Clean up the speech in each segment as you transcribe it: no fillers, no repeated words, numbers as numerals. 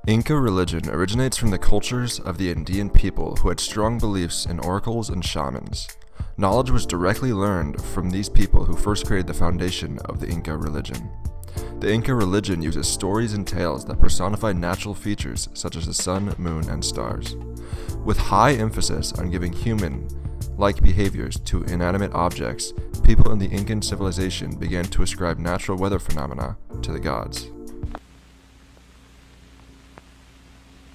Inca religion originates from the cultures of the Andean people who had strong beliefs in oracles and shamans. Knowledge was directly learned from these people who first created the foundation of the Inca religion. The Inca religion uses stories and tales that personify natural features such as the sun, moon, and stars. With high emphasis on giving human-like behaviors to inanimate objects, people in the Incan civilization began to ascribe natural weather phenomena to the gods.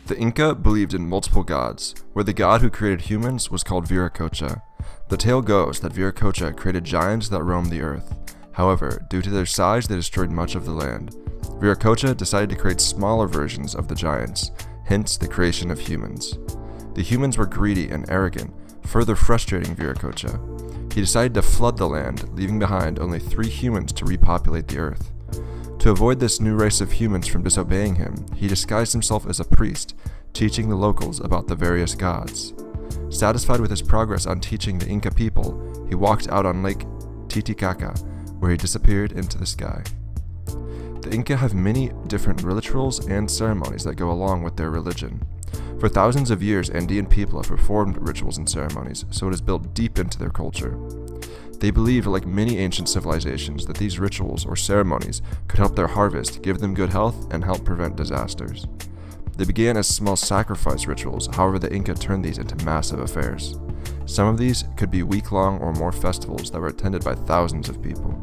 The Inca believed in multiple gods, where the god who created humans was called Viracocha. The tale goes that Viracocha created giants that roamed the earth. However, due to their size, they destroyed much of the land. Viracocha decided to create smaller versions of the giants, hence the creation of humans. The humans were greedy and arrogant, further frustrating Viracocha. He decided to flood the land, leaving behind only 3 humans to repopulate the earth. To avoid this new race of humans from disobeying him, he disguised himself as a priest, teaching the locals about the various gods. Satisfied with his progress on teaching the Inca people, he walked out on Lake Titicaca, where he disappeared into the sky. The Inca have many different rituals and ceremonies that go along with their religion. For thousands of years, Andean people have performed rituals and ceremonies, so it is built deep into their culture. They believed, like many ancient civilizations, that these rituals or ceremonies could help their harvest, give them good health, and help prevent disasters. They began as small sacrifice rituals, however the Inca turned these into massive affairs. Some of these could be week-long or more festivals that were attended by thousands of people.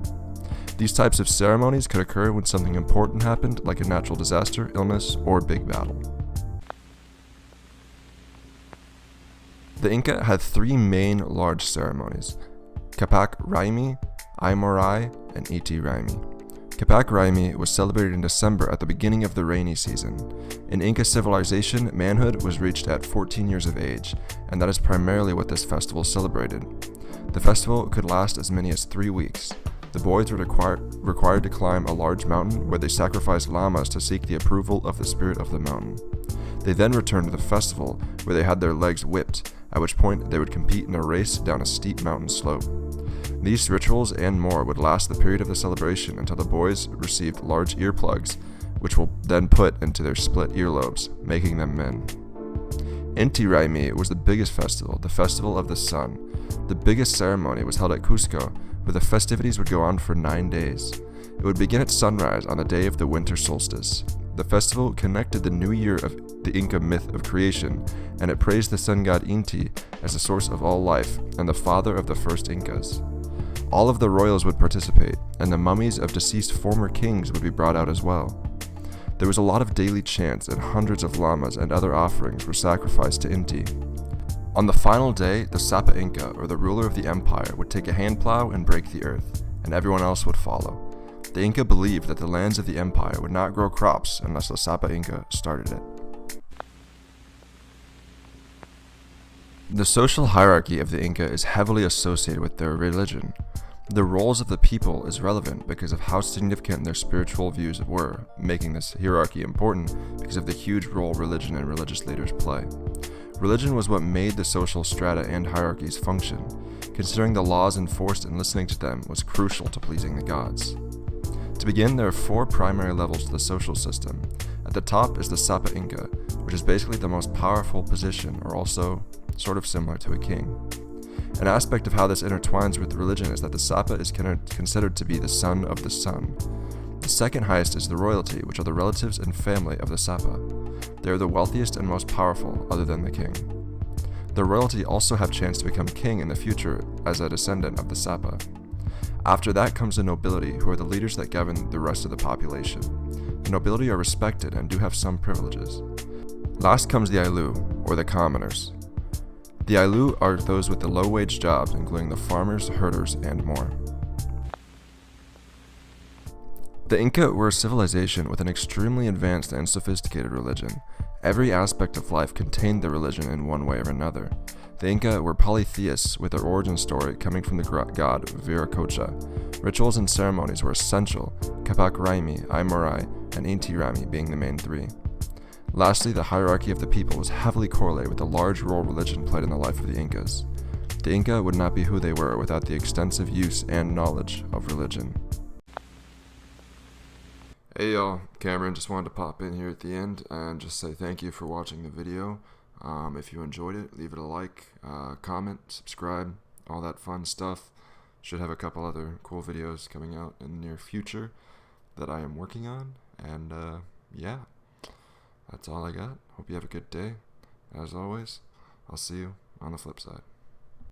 These types of ceremonies could occur when something important happened, like a natural disaster, illness, or big battle. The Inca had 3 main large ceremonies: Capac Raymi, Aymorai, and Inti Raymi. Capac Raymi was celebrated in December at the beginning of the rainy season. In Inca civilization, manhood was reached at 14 years of age, and that is primarily what this festival celebrated. The festival could last as many as 3 weeks. The boys were required to climb a large mountain where they sacrificed llamas to seek the approval of the spirit of the mountain. They then returned to the festival where they had their legs whipped, at which point they would compete in a race down a steep mountain slope. These rituals and more would last the period of the celebration until the boys received large earplugs, which will then put into their split earlobes, making them men. Inti Raymi was the biggest festival, the festival of the sun. The biggest ceremony was held at Cusco, where the festivities would go on for 9 days. It would begin at sunrise on the day of the winter solstice. The festival connected the new year of the Inca myth of creation, and it praised the sun god Inti as the source of all life and the father of the first Incas. All of the royals would participate, and the mummies of deceased former kings would be brought out as well. There was a lot of daily chants, and hundreds of llamas and other offerings were sacrificed to Inti. On the final day, the Sapa Inca, or the ruler of the empire, would take a hand plow and break the earth, and everyone else would follow. The Inca believed that the lands of the empire would not grow crops unless the Sapa Inca started it. The social hierarchy of the Inca is heavily associated with their religion. The roles of the people is relevant because of how significant their spiritual views were, making this hierarchy important because of the huge role religion and religious leaders play. Religion was what made the social strata and hierarchies function. Considering the laws enforced and listening to them was crucial to pleasing the gods. To begin, there are 4 primary levels to the social system. At the top is the Sapa Inca, which is basically the most powerful position, or also sort of similar to a king. An aspect of how this intertwines with religion is that the Sapa is considered to be the son of the sun. The second highest is the royalty, which are the relatives and family of the Sapa. They are the wealthiest and most powerful, other than the king. The royalty also have chance to become king in the future as a descendant of the Sapa. After that comes the nobility, who are the leaders that govern the rest of the population. The nobility are respected and do have some privileges. Last comes the Ailu, or the commoners. The Ailu are those with the low-wage jobs, including the farmers, herders, and more. The Inca were a civilization with an extremely advanced and sophisticated religion. Every aspect of life contained their religion in one way or another. The Inca were polytheists, with their origin story coming from the god Viracocha. Rituals and ceremonies were essential, Capac Raymi, Aymorai, and Inti Raymi being the main 3. Lastly, the hierarchy of the people was heavily correlated with the large role religion played in the life of the Incas. The Inca would not be who they were without the extensive use and knowledge of religion. Hey y'all, Cameron, just wanted to pop in here at the end and just say thank you for watching the video. If you enjoyed it, leave it a like, comment, subscribe, all that fun stuff. Should have a couple other cool videos coming out in the near future that I am working on. And yeah, that's all I got. Hope you have a good day. As always, I'll see you on the flip side.